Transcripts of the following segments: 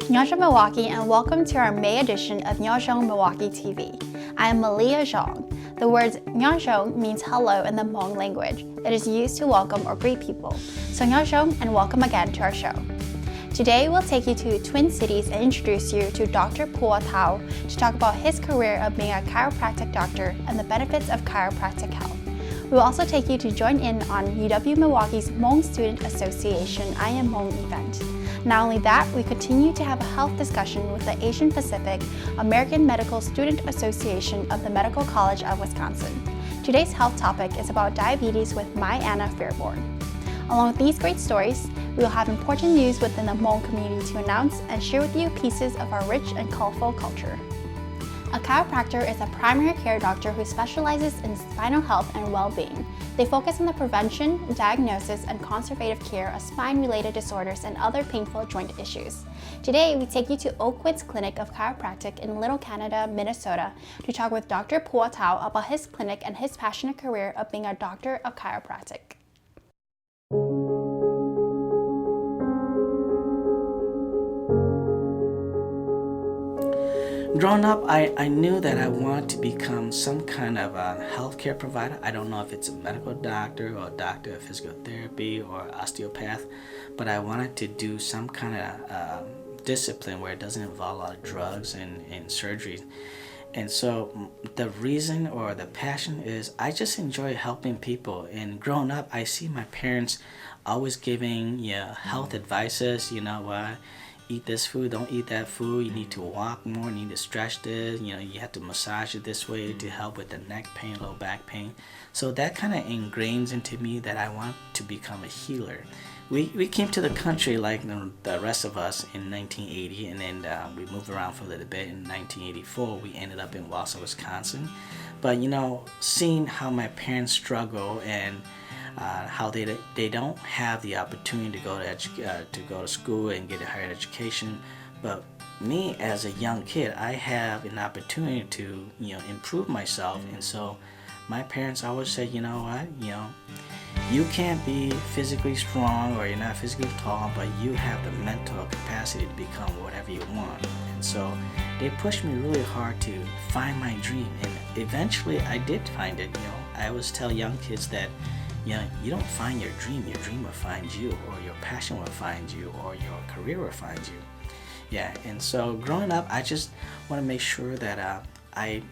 Nyob Zoo Milwaukee, and welcome to our May edition of Nyob Zoo Milwaukee TV. I am Malia Zhang. The words Nyob Zoo means hello in the Hmong language. It is used to welcome or greet people. So Nyob Zoo and welcome again to our show. Today we'll take you to Twin Cities and introduce you to Dr. Pua Thao to talk about his career of being a chiropractic doctor and the benefits of chiropractic health. We will also take you to join in on UW Milwaukee's Hmong Student Association I Am Hmong event. Not only that, we continue to have a health discussion with the Asian Pacific American Medical Student Association of the Medical College of Wisconsin. Today's health topic is about diabetes with my Anna Fairborn. Along with these great stories, we will have important news within the Hmong community to announce and share with you pieces of our rich and colorful culture. A chiropractor is a primary care doctor who specializes in spinal health and well-being. They focus on the prevention, diagnosis, and conservative care of spine-related disorders and other painful joint issues. Today, we take you to Oakwoods Clinic of Chiropractic in Little Canada, Minnesota, to talk with Dr. Pua Thao about his clinic and his passionate career of being a doctor of chiropractic. Growing up, I knew that I wanted to become some kind of a healthcare provider. I don't know if it's a medical doctor or a doctor of physical therapy or osteopath, but I wanted to do some kind of discipline where it doesn't involve a lot of drugs and surgery. And so the reason or the passion is I just enjoy helping people. And growing up, I see my parents always giving health advices, eat this food, don't eat that food, you need to walk more, you need to stretch this, you have to massage it this way to help with the neck pain, low back pain. So that kind of ingrains into me that I want to become a healer. We came to the country like the rest of us in 1980, and then we moved around for a little bit. In 1984, we ended up in Wausau, Wisconsin. But seeing how my parents struggle and how they don't have the opportunity to go to school and get a higher education, but me as a young kid, I have an opportunity to improve myself. And so my parents always said, you can't be physically strong or you're not physically tall, but you have the mental capacity to become whatever you want. And so they pushed me really hard to find my dream, and eventually I did find it. I always tell young kids that you don't find your dream will find you, or your passion will find you, or your career will find you. And so growing up, I just want to make sure that I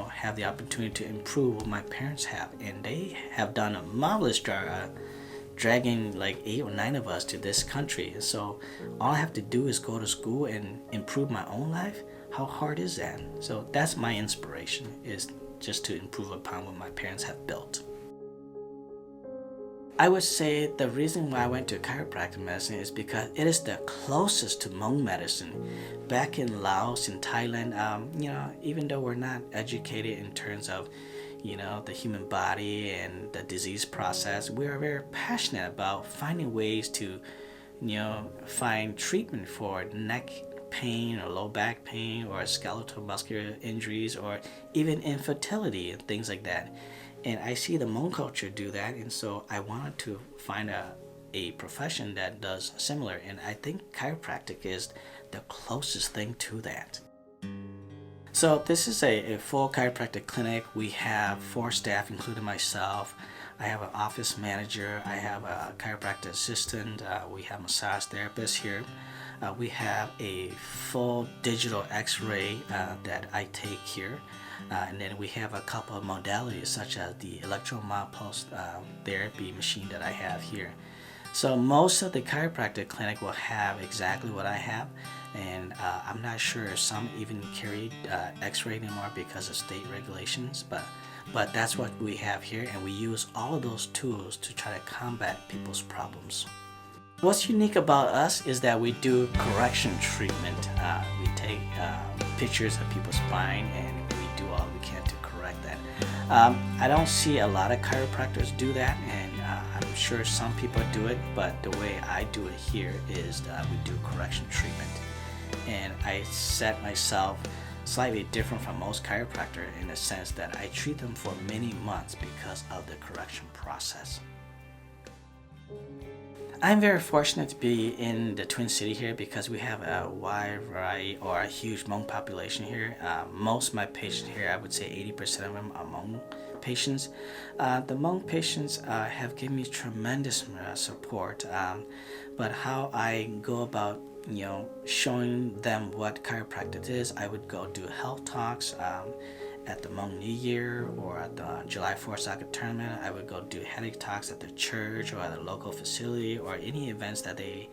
have the opportunity to improve what my parents have, and they have done a marvelous job dragging like 8 or 9 of us to this country. So all I have to do is go to school and improve my own life. How hard is that? So that's my inspiration, is just to improve upon what my parents have built. I would say the reason why I went to chiropractic medicine is because it is the closest to Hmong medicine. Back in Laos and Thailand, even though we're not educated in terms of, the human body and the disease process, we are very passionate about finding ways to, find treatment for neck pain or low back pain or skeletal muscular injuries or even infertility and things like that. And I see the Hmong culture do that, and so I wanted to find a profession that does similar, and I think chiropractic is the closest thing to that. So this is a full chiropractic clinic. We have 4 staff, including myself. I have an office manager, I have a chiropractic assistant, we have massage therapists here. We have a full digital x-ray that I take here. And then we have a couple of modalities such as the electromild pulse therapy machine that I have here. So most of the chiropractic clinic will have exactly what I have, and I'm not sure if some even carry x-ray anymore because of state regulations, but that's what we have here, and we use all of those tools to try to combat people's problems. What's unique about us is that we do correction treatment. We take pictures of people's spine and we do all we can to correct that. I don't see a lot of chiropractors do that, and I'm sure some people do it, but the way I do it here is we do correction treatment. And I set myself slightly different from most chiropractors in the sense that I treat them for many months because of the correction process. I'm very fortunate to be in the Twin City here because we have a wide variety or a huge Hmong population here. Most of my patients here, I would say 80% of them are Hmong patients. The Hmong patients have given me tremendous support, but how I go about showing them what chiropractic is, I would go do health talks at the Hmong New Year or at the July 4th soccer tournament. I would go do headache talks at the church or at a local facility or any events that they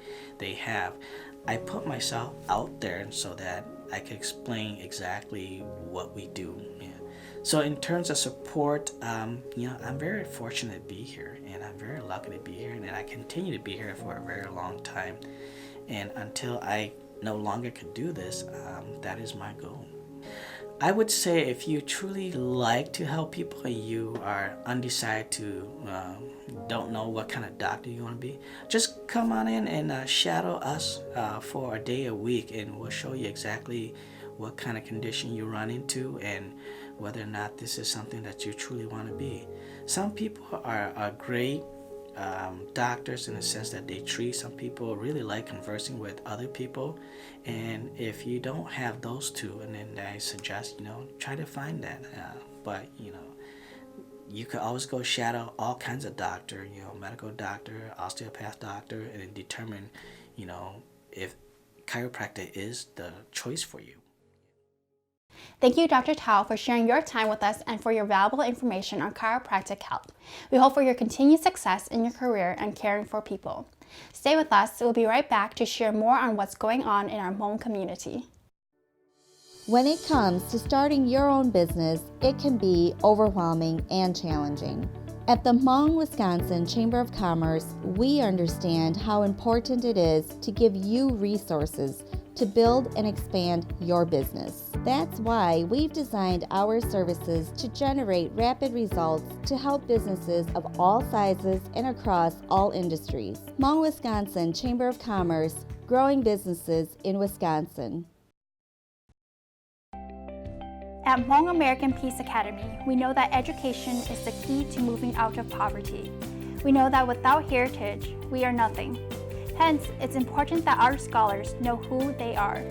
have. I put myself out there so that I can explain exactly what we do. Yeah. So in terms of support, I'm very fortunate to be here, and I'm very lucky to be here, and I continue to be here for a very long time. And until I no longer can do this, that is my goal. I would say if you truly like to help people and you are undecided to don't know what kind of doctor you want to be, just come on in and shadow us for a day a week, and we'll show you exactly what kind of condition you run into and whether or not this is something that you truly want to be. Some people are great doctors in the sense that they treat. Some people really like conversing with other people, and if you don't have those two, and then I suggest try to find that. But you could always go shadow all kinds of doctor, medical doctor, osteopath doctor, and then determine if chiropractic is the choice for you. Thank you, Dr. Tao, for sharing your time with us and for your valuable information on chiropractic health. We hope for your continued success in your career and caring for people. Stay with us. We'll be right back to share more on what's going on in our Hmong community. When it comes to starting your own business, it can be overwhelming and challenging. At the Hmong, Wisconsin Chamber of Commerce, we understand how important it is to give you resources to build and expand your business. That's why we've designed our services to generate rapid results to help businesses of all sizes and across all industries. Hmong, Wisconsin Chamber of Commerce, growing businesses in Wisconsin. At Hmong American Peace Academy, we know that education is the key to moving out of poverty. We know that without heritage, we are nothing. Hence, it's important that our scholars know who they are,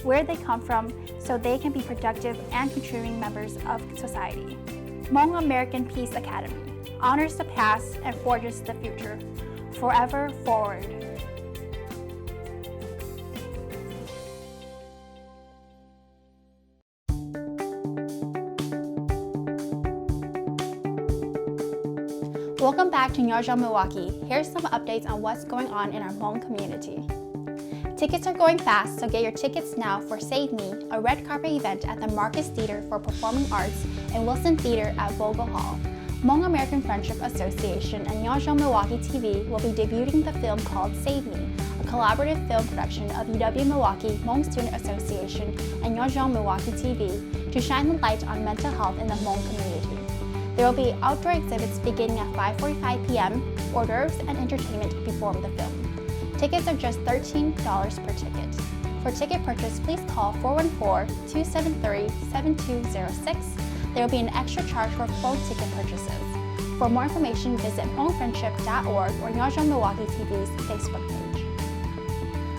where they come from, so they can be productive and contributing members of society. Hmong American Peace Academy honors the past and forges the future. Forever forward. Welcome back to Nyob Zoo Milwaukee. Here's some updates on what's going on in our Hmong community. Tickets are going fast, so get your tickets now for Save Me, a red carpet event at the Marcus Theater for Performing Arts and Wilson Theater at Vogel Hall. Hmong American Friendship Association and Nyob Zoo Milwaukee TV will be debuting the film called Save Me, a collaborative film production of UW Milwaukee, Hmong Student Association, and Nyob Zoo Milwaukee TV to shine the light on mental health in the Hmong community. There will be outdoor exhibits beginning at 5:45 p.m., hors d'oeuvres, and entertainment before the film. Tickets are just $13 per ticket. For ticket purchase, please call 414-273-7206. There will be an extra charge for phone ticket purchases. For more information, visit hmongfriendship.org or Nyob Zoo Milwaukee TV's Facebook page.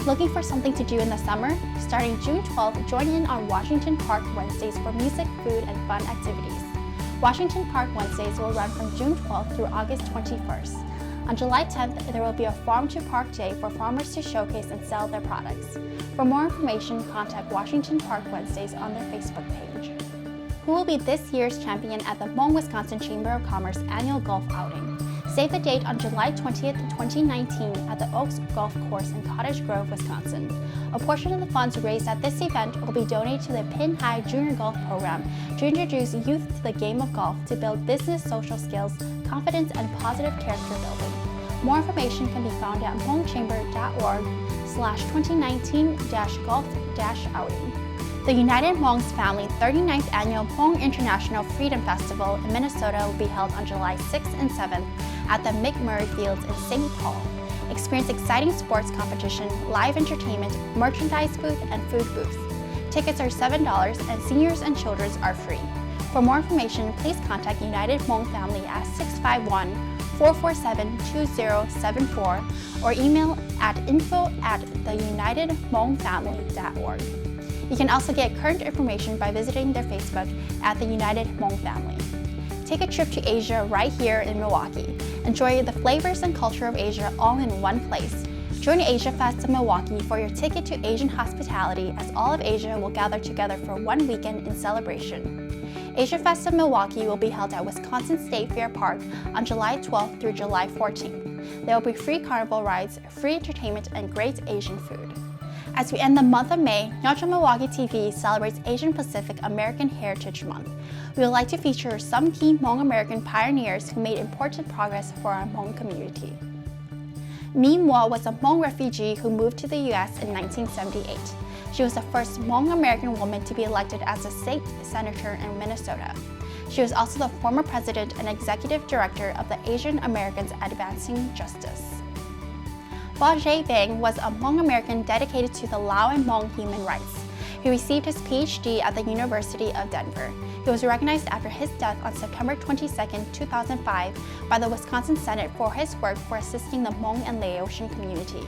Looking for something to do in the summer? Starting June 12th, join in on Washington Park Wednesdays for music, food, and fun activities. Washington Park Wednesdays will run from June 12th through August 21st. On July 10th, there will be a Farm to Park Day for farmers to showcase and sell their products. For more information, contact Washington Park Wednesdays on their Facebook page. Who will be this year's champion at the Hmong Wisconsin Chamber of Commerce annual golf outing? Save the date on July 20th, 2019 at the Oaks Golf Course in Cottage Grove, Wisconsin. A portion of the funds raised at this event will be donated to the Pin High Junior Golf Program to introduce youth to the game of golf to build business social skills, confidence, and positive character building. More information can be found at hmongchamber.org/2019-golf-outing. The United Hmong's Family 39th Annual Hmong International Freedom Festival in Minnesota will be held on July 6th and 7th at the McMurray Fields in St. Paul. Experience exciting sports competition, live entertainment, merchandise booth, and food booths. Tickets are $7 and seniors and children are free. For more information, please contact United Hmong Family at 447-2074 or email at info@theunitedhmongfamily.org. You can also get current information by visiting their Facebook at the United Hmong Family. Take a trip to Asia right here in Milwaukee. Enjoy the flavors and culture of Asia all in one place. Join Asia Fest of Milwaukee for your ticket to Asian hospitality, as all of Asia will gather together for one weekend in celebration. Asia Fest of Milwaukee will be held at Wisconsin State Fair Park on July 12th through July 14th. There will be free carnival rides, free entertainment, and great Asian food. As we end the month of May, Nyob Zoo Milwaukee TV celebrates Asian Pacific American Heritage Month. We would like to feature some key Hmong American pioneers who made important progress for our Hmong community. Mi Mo was a Hmong refugee who moved to the U.S. in 1978. She was the first Hmong American woman to be elected as a state senator in Minnesota. She was also the former president and executive director of the Asian Americans Advancing Justice. Ba Jay Bang was a Hmong American dedicated to the Lao and Hmong human rights. He received his PhD at the University of Denver. He was recognized after his death on September 22, 2005 by the Wisconsin Senate for his work for assisting the Hmong and Laotian community.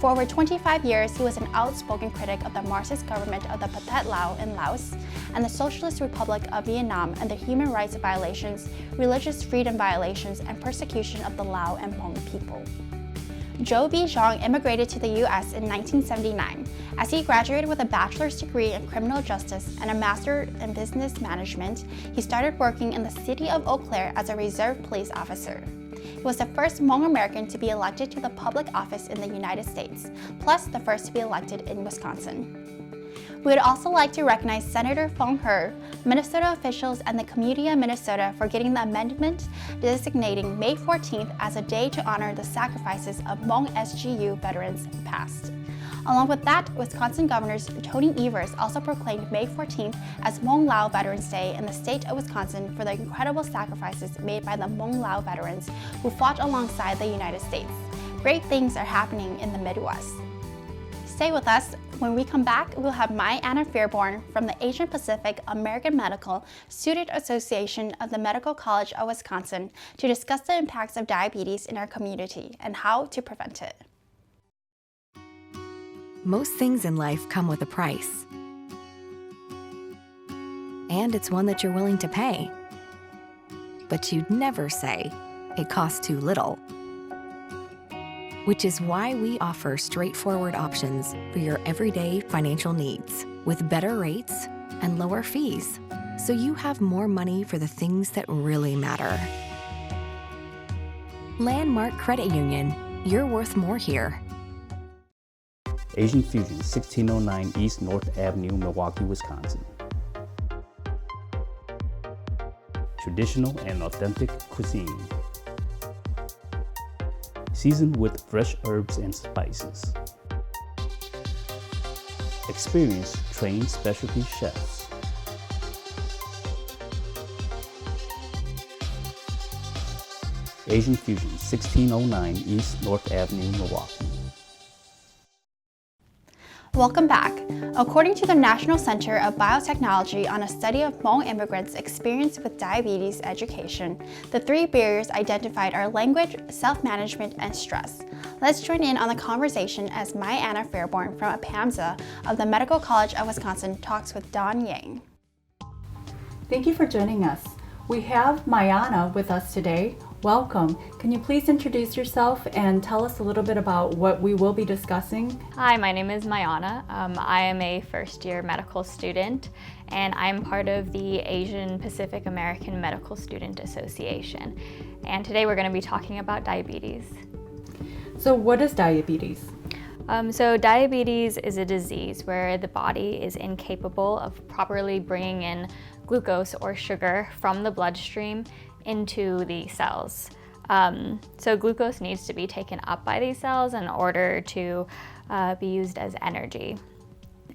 For over 25 years, he was an outspoken critic of the Marxist government of the Pathet Lao in Laos and the Socialist Republic of Vietnam and the human rights violations, religious freedom violations, and persecution of the Lao and Hmong people. Joe B. Zhang immigrated to the U.S. in 1979. As he graduated with a bachelor's degree in criminal justice and a master in business management, he started working in the city of Eau Claire as a reserve police officer. He was the first Hmong American to be elected to the public office in the United States, plus the first to be elected in Wisconsin. We would also like to recognize Senator Phong He, Minnesota officials, and the community of Minnesota for getting the amendment designating May 14th as a day to honor the sacrifices of Hmong SGU veterans passed. Along with that, Wisconsin Governor Tony Evers also proclaimed May 14th as Hmong Lao Veterans Day in the state of Wisconsin for the incredible sacrifices made by the Hmong Lao veterans who fought alongside the United States. Great things are happening in the Midwest. Stay with us. When we come back, we'll have my Anna Fairborn from the Asian Pacific American Medical Student Association of the Medical College of Wisconsin to discuss the impacts of diabetes in our community and how to prevent it. Most things in life come with a price. And it's one that you're willing to pay. But you'd never say, it costs too little. Which is why we offer straightforward options for your everyday financial needs with better rates and lower fees, so you have more money for the things that really matter. Landmark Credit Union, you're worth more here. Asian Fusion, 1609 East North Avenue, Milwaukee, Wisconsin. Traditional and authentic cuisine, seasoned with fresh herbs and spices. Experienced, trained specialty chefs. Asian Fusion, 1609 East North Avenue, Milwaukee. Welcome back. According to the National Center of Biotechnology on a study of Hmong immigrants' experience with diabetes education, the three barriers identified are language, self-management, and stress. Let's join in on the conversation as my Anna Fairborn from APAMSA of the Medical College of Wisconsin talks with Don Yang. Thank you for joining us. We have Mayana with us today. Welcome. Can you please introduce yourself and tell us a little bit about what we will be discussing? Hi, my name is Mayana. I am a first-year medical student, and I'm part of the Asian Pacific American Medical Student Association. And today we're going to be talking about diabetes. So what is diabetes? So diabetes is a disease where the body is incapable of properly bringing in glucose or sugar from the bloodstream into the cells. So glucose needs to be taken up by these cells in order to be used as energy.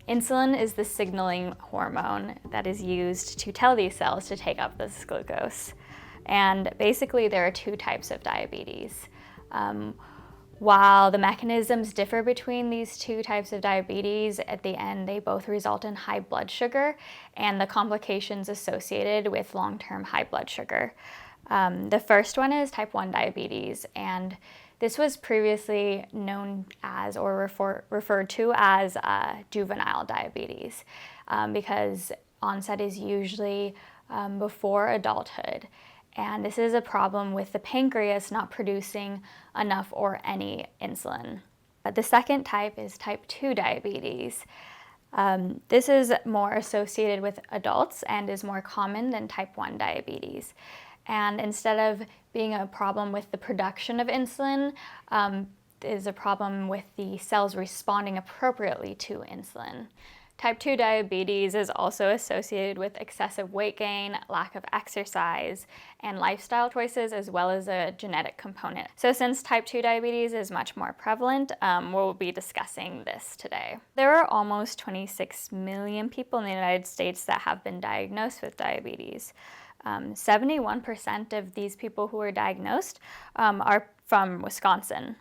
Insulin is the signaling hormone that is used to tell these cells to take up this glucose. And basically there are two types of diabetes. While the mechanisms differ between these two types of diabetes, at the end they both result in high blood sugar and the complications associated with long-term high blood sugar. The first one is type 1 diabetes, and this was previously known as or referred to as juvenile diabetes because onset is usually before adulthood. And this is a problem with the pancreas not producing enough or any insulin. The second type is type 2 diabetes. This is more associated with adults and is more common than type 1 diabetes. And instead of being a problem with the production of insulin, is a problem with the cells responding appropriately to insulin. Type 2 diabetes is also associated with excessive weight gain, lack of exercise, and lifestyle choices, as well as a genetic component. So since type 2 diabetes is much more prevalent, we'll be discussing this today. There are almost 26 million people in the United States that have been diagnosed with diabetes. 71% of these people who are diagnosed are from Wisconsin.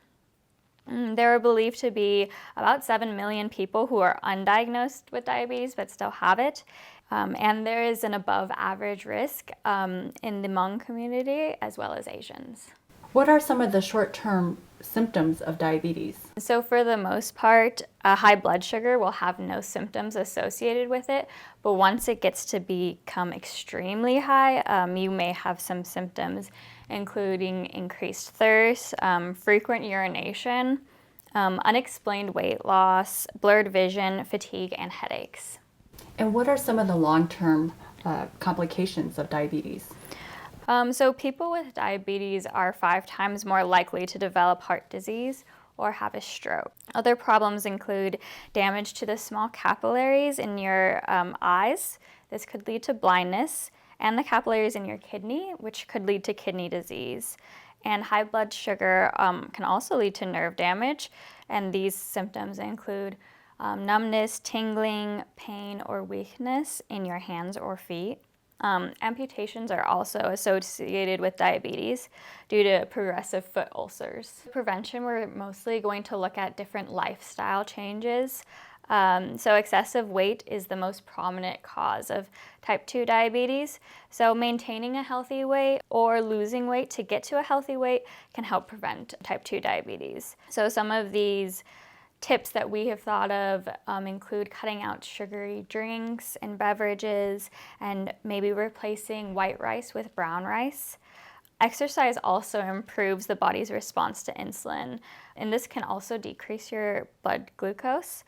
There are believed to be about 7 million people who are undiagnosed with diabetes but still have it. And there is an above average risk in the Hmong community as well as Asians. What are some of the short-term symptoms of diabetes? So for the most part, high blood sugar will have no symptoms associated with it, but once it gets to become extremely high, you may have some symptoms, including increased thirst, frequent urination, unexplained weight loss, blurred vision, fatigue, and headaches. And what are some of the long-term complications of diabetes? So people with diabetes are 5 times more likely to develop heart disease or have a stroke. Other problems include damage to the small capillaries in your eyes. This could lead to blindness, and the capillaries in your kidney, which could lead to kidney disease. And high blood sugar can also lead to nerve damage, and these symptoms include numbness, tingling, pain, or weakness in your hands or feet. Amputations are also associated with diabetes due to progressive foot ulcers. Prevention, we're mostly going to look at different lifestyle changes. So excessive weight is the most prominent cause of type 2 diabetes. So maintaining a healthy weight or losing weight to get to a healthy weight can help prevent type 2 diabetes. So some of these tips that we have thought of include cutting out sugary drinks and beverages and maybe replacing white rice with brown rice. Exercise also improves the body's response to insulin, and this can also decrease your blood glucose.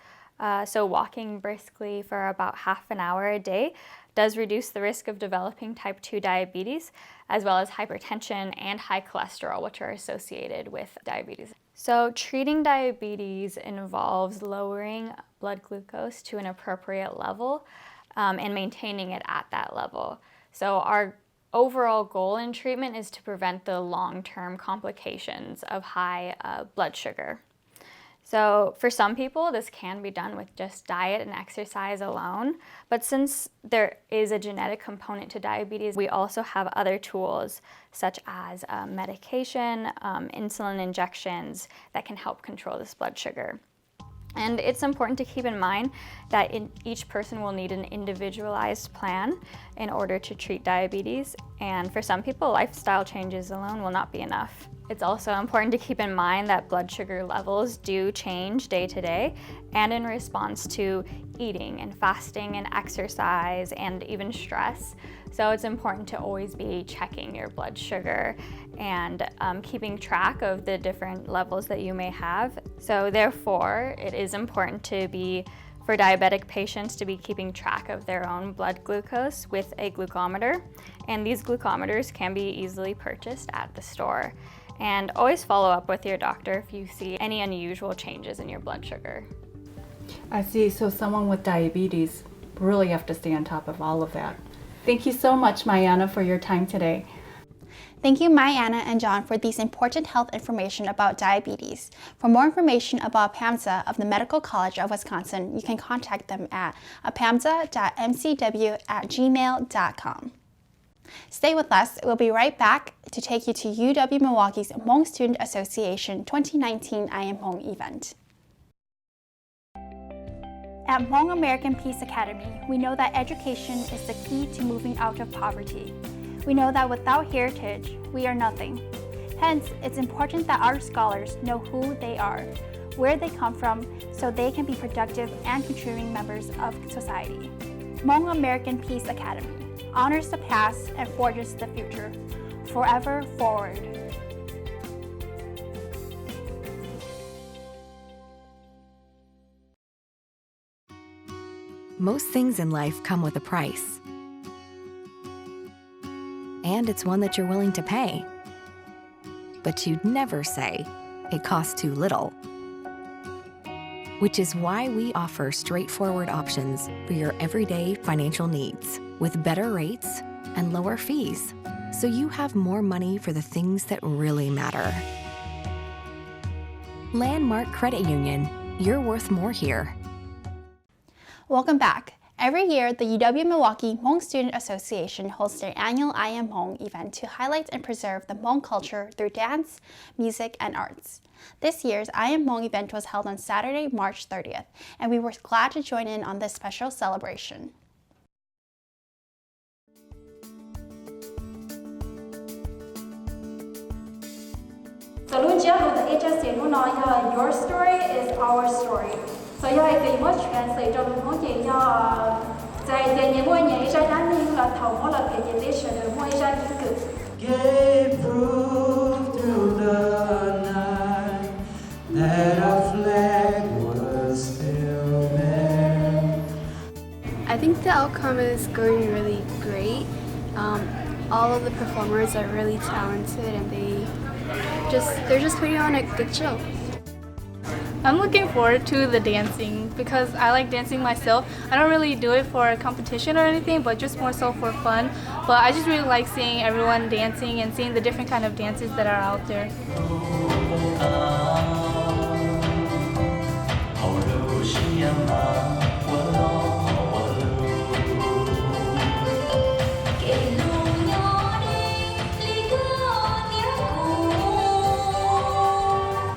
So walking briskly for about half an hour a day does reduce the risk of developing type 2 diabetes, as well as hypertension and high cholesterol, which are associated with diabetes. So treating diabetes involves lowering blood glucose to an appropriate level and maintaining it at that level. So our overall goal in treatment is to prevent the long-term complications of high blood sugar. So for some people, this can be done with just diet and exercise alone. But since there is a genetic component to diabetes, we also have other tools such as medication, insulin injections that can help control this blood sugar. And it's important to keep in mind that each person will need an individualized plan in order to treat diabetes. And for some people, lifestyle changes alone will not be enough. It's also important to keep in mind that blood sugar levels do change day to day and in response to eating and fasting and exercise and even stress. So it's important to always be checking your blood sugar and keeping track of the different levels that you may have. So therefore, it is important for diabetic patients to be keeping track of their own blood glucose with a glucometer. And these glucometers can be easily purchased at the store. And always follow up with your doctor if you see any unusual changes in your blood sugar. I see. So someone with diabetes really have to stay on top of all of that. Thank you so much, Mayana, for your time today. Thank you, Mayana and John, for these important health information about diabetes. For more information about APAMSA of the Medical College of Wisconsin, you can contact them at apamsa.mcw@gmail.com. Stay with us. We'll be right back to take you to UW Milwaukee's Hmong Student Association 2019 I Am Hmong event. At Hmong American Peace Academy, we know that education is the key to moving out of poverty. We know that without heritage, we are nothing. Hence, it's important that our scholars know who they are, where they come from, so they can be productive and contributing members of society. Hmong American Peace Academy honors the past and forges the future. Forever forward. Most things in life come with a price. And it's one that you're willing to pay. But you'd never say, it costs too little. Which is why we offer straightforward options for your everyday financial needs with better rates and lower fees, so you have more money for the things that really matter. Landmark Credit Union, you're worth more here. Welcome back. Every year, the UW Milwaukee Hmong Student Association hosts their annual I Am Hmong event to highlight and preserve the Hmong culture through dance, music, and arts. This year's I Am Hmong event was held on Saturday, March 30th, and we were glad to join in on this special celebration. So luôn chia luôn the HSC luôn nói your story is our story. So do ai kỳ mới translate cho luôn nói gì do tại tiền nhiều mỗi ngày ra đánh nhưng là thầu mỗi là cái gì để rồi mỗi ra những cái gave proof through the night that our flag was still there. I think the outcome is going really great. All of the performers are really talented and they're just putting on a good show. I'm looking forward to the dancing because I like dancing myself. I don't really do it for a competition or anything, but just more so for fun. But I just really like seeing everyone dancing and seeing the different kind of dances that are out there.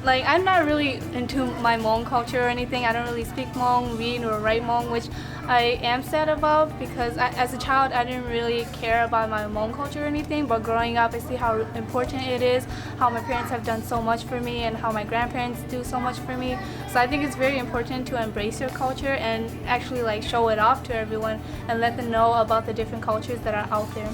Like, I'm not really into my Hmong culture or anything. I don't really speak Hmong, read or write Hmong, which I am sad about because as a child I didn't really care about my Hmong culture or anything, but growing up I see how important it is, how my parents have done so much for me and how my grandparents do so much for me. So I think it's very important to embrace your culture and actually like show it off to everyone and let them know about the different cultures that are out there.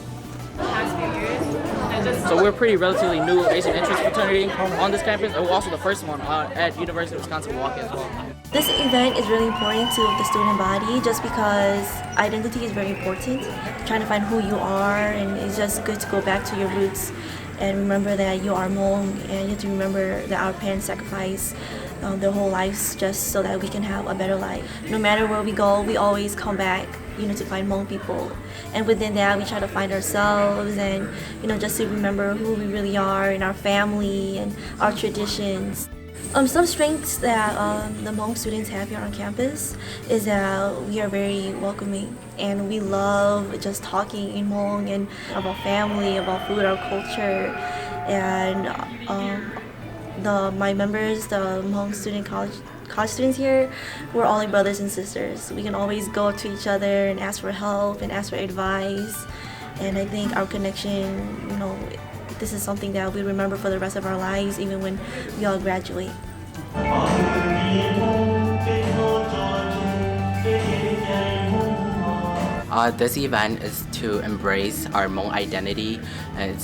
Past few years. So we're pretty relatively new Asian interest fraternity on this campus, and we're also the first one at University of Wisconsin-Milwaukee as well. This event is really important to the student body just because identity is very important. Trying to find who you are, and it's just good to go back to your roots and remember that you are Hmong, and you have to remember that our parents sacrificed their whole lives just so that we can have a better life. No matter where we go, we always come back, to find Hmong people. And within that, we try to find ourselves and, just to remember who we really are and our family and our traditions. Some strengths that the Hmong students have here on campus is that we are very welcoming and we love just talking in Hmong and about family, about food, our culture. And my members, the Hmong student college students here, we're all like brothers and sisters. We can always go to each other and ask for help and ask for advice. And I think our connection, this is something that we remember for the rest of our lives, even when we all graduate. This event is to embrace our Hmong identity, and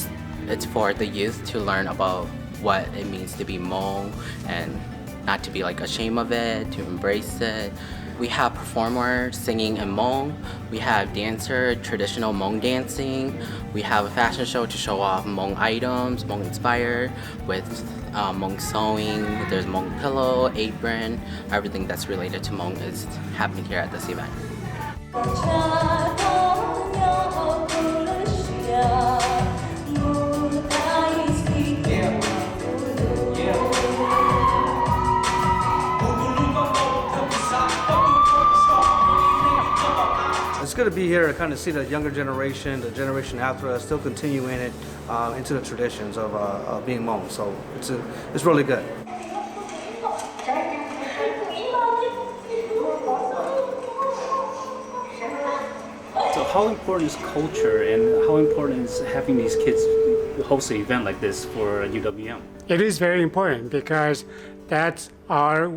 it's for the youth to learn about what it means to be Hmong and not to be ashamed of it, to embrace it. We have performers singing in Hmong. We have dancer, traditional Hmong dancing. We have a fashion show to show off Hmong items, Hmong inspired, with Hmong sewing. There's Hmong pillow, apron, everything that's related to Hmong is happening here at this event. It's good to be here to kind of see the younger generation, the generation after us, still continuing it into the traditions of being Hmong. So it's really good. So how important is culture and how important is having these kids host an event like this for UWM? It is very important because that's our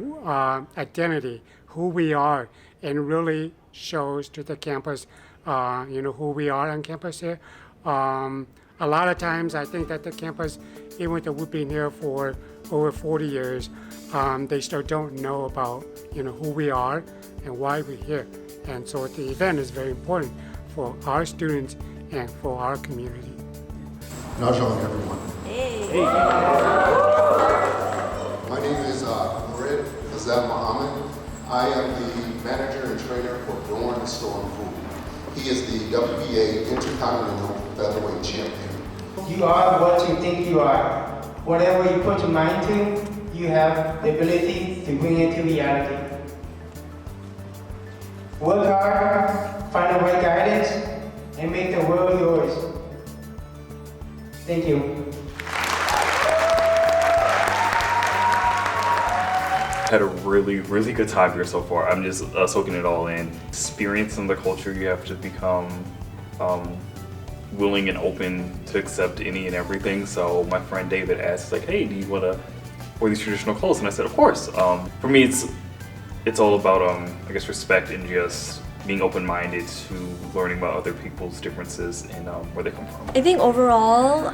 identity, who we are, and really shows to the campus, who we are on campus here. A lot of times I think that the campus, even though we've been here for over 40 years, they still don't know about, who we are and why we're here. And so the event is very important for our students and for our community. Nyob, everyone. Hey. My name is Murid Azab Muhammad. I am the manager and trainer for Dorn Storm Food. He is the WBA Intercontinental Featherweight Champion. You are what you think you are. Whatever you put your mind to, you have the ability to bring it to reality. Work hard, find the right guidance, and make the world yours. Thank you. Had a really good time here so far. I'm just soaking it all in. Experiencing the culture, you have to become willing and open to accept any and everything. So my friend David asked, like, hey, do you want to wear these traditional clothes? And I said, of course. For me, it's all about, I guess, respect and just being open-minded to learning about other people's differences and where they come from. I think overall,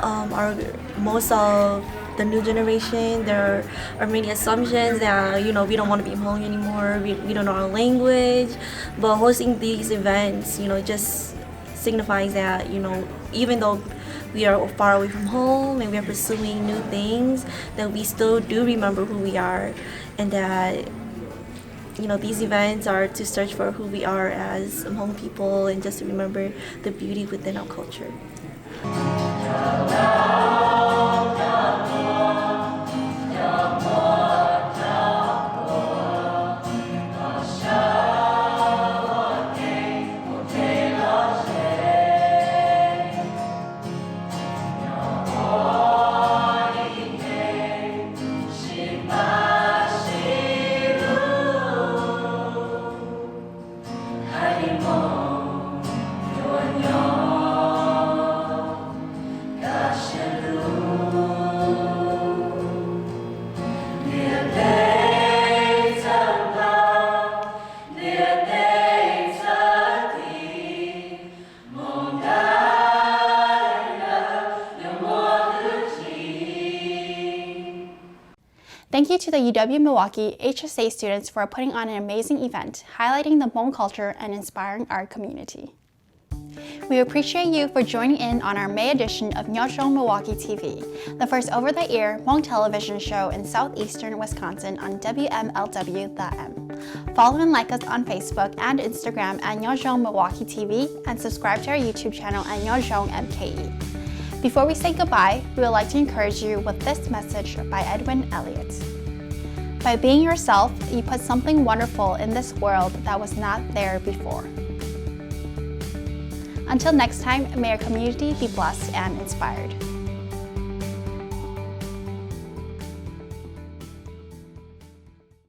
most of the new generation, there are many assumptions that, we don't want to be Hmong anymore, we don't know our language, but hosting these events, just signifies that, even though we are far away from home and we are pursuing new things, that we still do remember who we are, and that these events are to search for who we are as Hmong people and just to remember the beauty within our culture. Thank you to the UW Milwaukee HSA students for putting on an amazing event, highlighting the Hmong culture and inspiring our community. We appreciate you for joining in on our May edition of Nyob Zoo Milwaukee TV, the first over-the-air Hmong television show in southeastern Wisconsin on WMLW.M. Follow and like us on Facebook and Instagram at Nyob Zoo Milwaukee TV and subscribe to our YouTube channel at Nyob Zoo MKE. Before we say goodbye, we would like to encourage you with this message by Edwin Elliott. By being yourself, you put something wonderful in this world that was not there before. Until next time, may our community be blessed and inspired.